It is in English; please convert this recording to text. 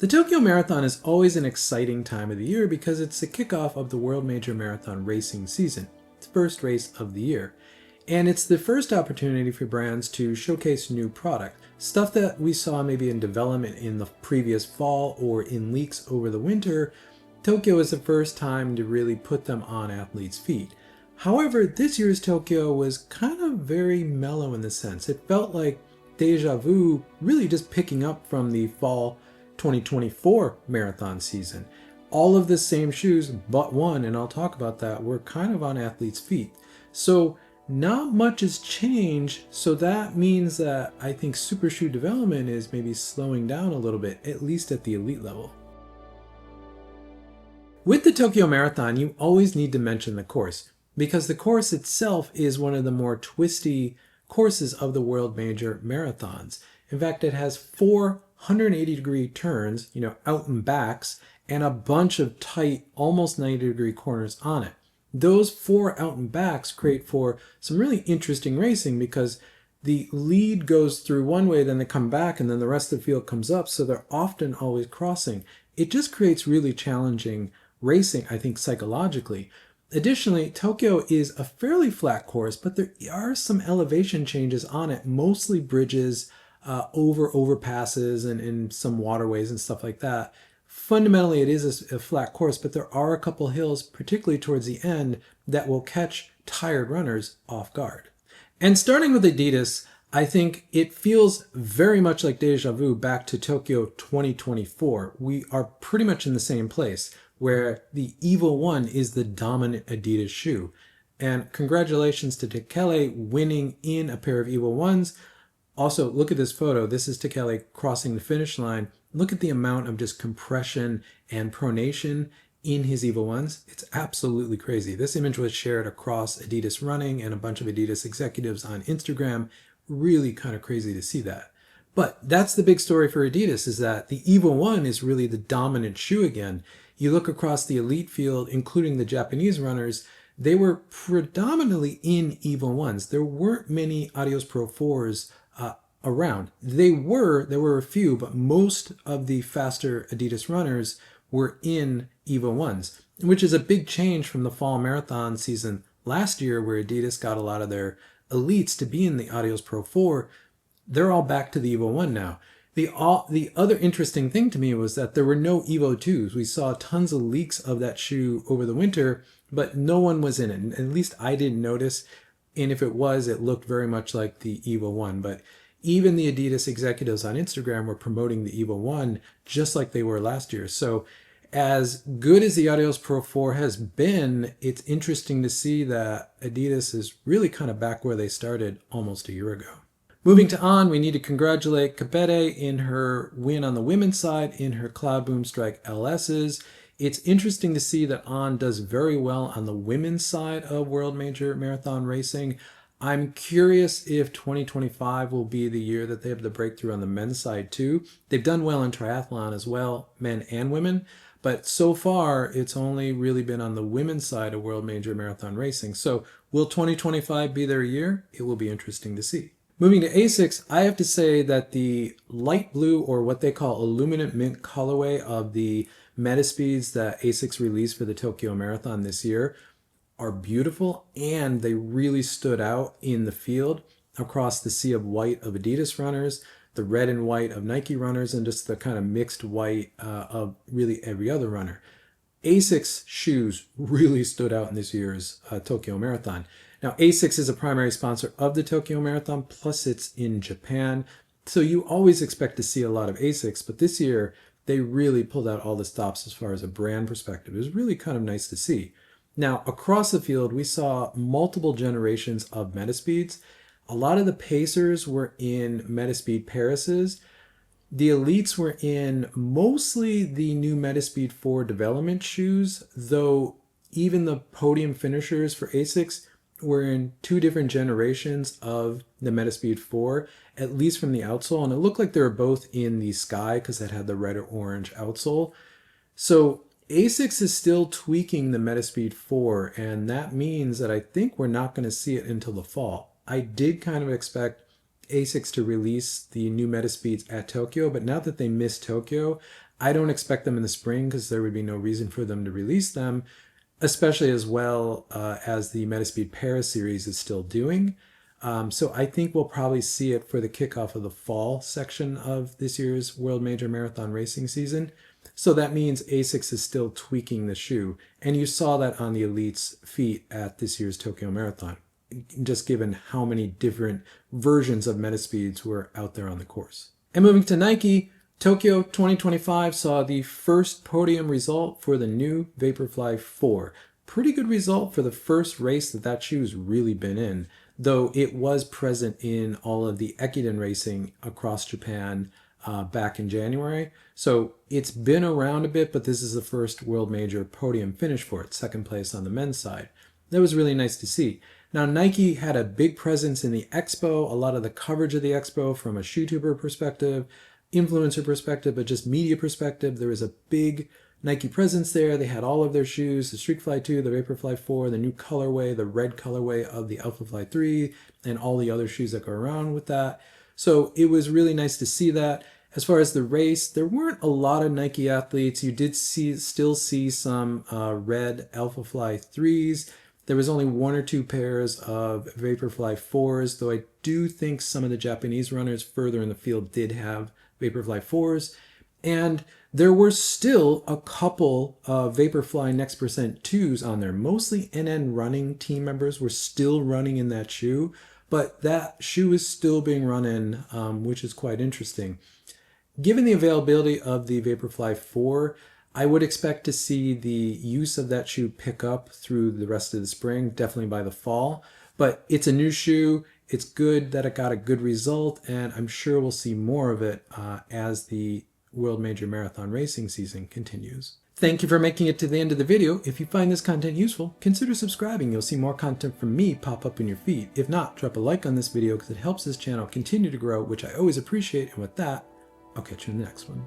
The Tokyo Marathon is always an exciting time of the year because it's the kickoff of the World Major Marathon racing season. It's the first race of the year. And it's the first opportunity for brands to showcase new product. Stuff that we saw maybe in development in the previous fall or in leaks over the winter. Tokyo is the first time to really put them on athletes' feet. However, this year's Tokyo was kind of very mellow in the sense. It felt like deja vu, really just picking up from the fall 2024 marathon season. All of the same shoes but one, and I'll talk about that, were kind of on athletes' feet. So not much has changed, so that means that I think super shoe development is maybe slowing down a little bit, at least at the elite level. With the Tokyo Marathon, you always need to mention the course, because the course itself is one of the more twisty courses of the World Major Marathons. In fact, it has 480-degree turns, out and backs, and a bunch of tight, almost 90-degree corners on it. Those 4 out and backs create for some really interesting racing because the lead goes through one way, then they come back, and then the rest of the field comes up, so they're often always crossing. It just creates really challenging racing, I think, psychologically. Additionally, Tokyo is a fairly flat course, but there are some elevation changes on it, mostly bridges, over overpasses and some waterways and stuff like that. Fundamentally, it is a flat course, but there are a couple hills, particularly towards the end, that will catch tired runners off guard. And starting with Adidas, I think it feels very much like deja vu back to Tokyo 2024. We are pretty much in the same place, where the Evo 1 is the dominant Adidas shoe. And congratulations to Takele winning in a pair of Evo 1s. Also, look at this photo. This is Takele crossing the finish line. Look at the amount of just compression and pronation in his Evo 1s. It's absolutely crazy. This image was shared across Adidas Running and a bunch of Adidas executives on Instagram. Really kind of crazy to see that. But that's the big story for Adidas, is that the Evo 1 is really the dominant shoe again. You look across the elite field, including the Japanese runners, they were predominantly in Evo 1s. There weren't many Adios Pro 4s around. There were a few, but most of the faster Adidas runners were in Evo 1s, which is a big change from the fall marathon season last year, where Adidas got a lot of their elites to be in the Adios Pro 4. They're all back to the Evo 1 now. The other interesting thing to me was that there were no Evo 2s. We saw tons of leaks of that shoe over the winter, but no one was in it. And at least I didn't notice. And if it was, it looked very much like the Evo 1. But even the Adidas executives on Instagram were promoting the Evo 1 just like they were last year. So as good as the Adios Pro 4 has been, it's interesting to see that Adidas is really kind of back where they started almost a year ago. Moving to On, we need to congratulate Kebede in her win on the women's side in her Cloudboom Strike LSs. It's interesting to see that On does very well on the women's side of World Major Marathon racing. I'm curious if 2025 will be the year that they have the breakthrough on the men's side too. They've done well in triathlon as well, men and women, but so far it's only really been on the women's side of World Major Marathon racing. So will 2025 be their year? It will be interesting to see. Moving to Asics, I have to say that the light blue, or what they call aluminum mint colorway of the Metaspeeds that Asics released for the Tokyo Marathon this year are beautiful, and they really stood out in the field across the sea of white of Adidas runners, the red and white of Nike runners, and just the kind of mixed white of really every other runner. Asics shoes really stood out in this year's Tokyo Marathon. Now, Asics is a primary sponsor of the Tokyo Marathon, plus it's in Japan. So you always expect to see a lot of Asics, but this year they really pulled out all the stops as far as a brand perspective. It was really kind of nice to see. Now, across the field, we saw multiple generations of Metaspeeds. A lot of the Pacers were in Metaspeed Parises. The elites were in mostly the new Metaspeed 4 development shoes, though even the podium finishers for Asics were in 2 different generations of the Metaspeed 4, at least from the outsole. And it looked like they were both in the sky because it had the red or orange outsole. So Asics is still tweaking the Metaspeed 4, and that means that I think we're not going to see it until the fall. I did kind of expect Asics to release the new Metaspeeds at Tokyo, but now that they missed Tokyo, I don't expect them in the spring because there would be no reason for them to release them, especially as well as the Metaspeed Paris series is still doing. So I think we'll probably see it for the kickoff of the fall section of this year's World Major Marathon racing season. So that means Asics is still tweaking the shoe. And you saw that on the Elite's feet at this year's Tokyo Marathon, just given how many different versions of Metaspeeds were out there on the course. And moving to Nike, Tokyo 2025 saw the first podium result for the new Vaporfly 4. Pretty good result for the first race that shoe's really been in, though it was present in all of the Ekiden racing across Japan back in January. So it's been around a bit, but this is the first World Major podium finish for it, second place on the men's side. That was really nice to see. Now, Nike had a big presence in the expo, a lot of the coverage of the expo from a shoetuber perspective, influencer perspective, but just media perspective. There was a big Nike presence there. They had all of their shoes, the Streakfly 2, the Vaporfly 4, the new colorway, the red colorway of the Alphafly 3, and all the other shoes that go around with that. So it was really nice to see that. As far as the race, there weren't a lot of Nike athletes. You did still see some red Alphafly 3s. There was only one or two pairs of Vaporfly 4s, though I do think some of the Japanese runners further in the field did have Vaporfly 4s. And there were still a couple of Vaporfly Next Percent 2s on there. Mostly NN Running team members were still running in that shoe, but that shoe is still being run in, which is quite interesting. Given the availability of the Vaporfly 4, I would expect to see the use of that shoe pick up through the rest of the spring, definitely by the fall. But it's a new shoe. It's good that it got a good result, and I'm sure we'll see more of it as the World Major Marathon racing season continues. Thank you for making it to the end of the video. If you find this content useful, consider subscribing. You'll see more content from me pop up in your feed. If not, drop a like on this video because it helps this channel continue to grow, which I always appreciate. And with that, I'll catch you in the next one.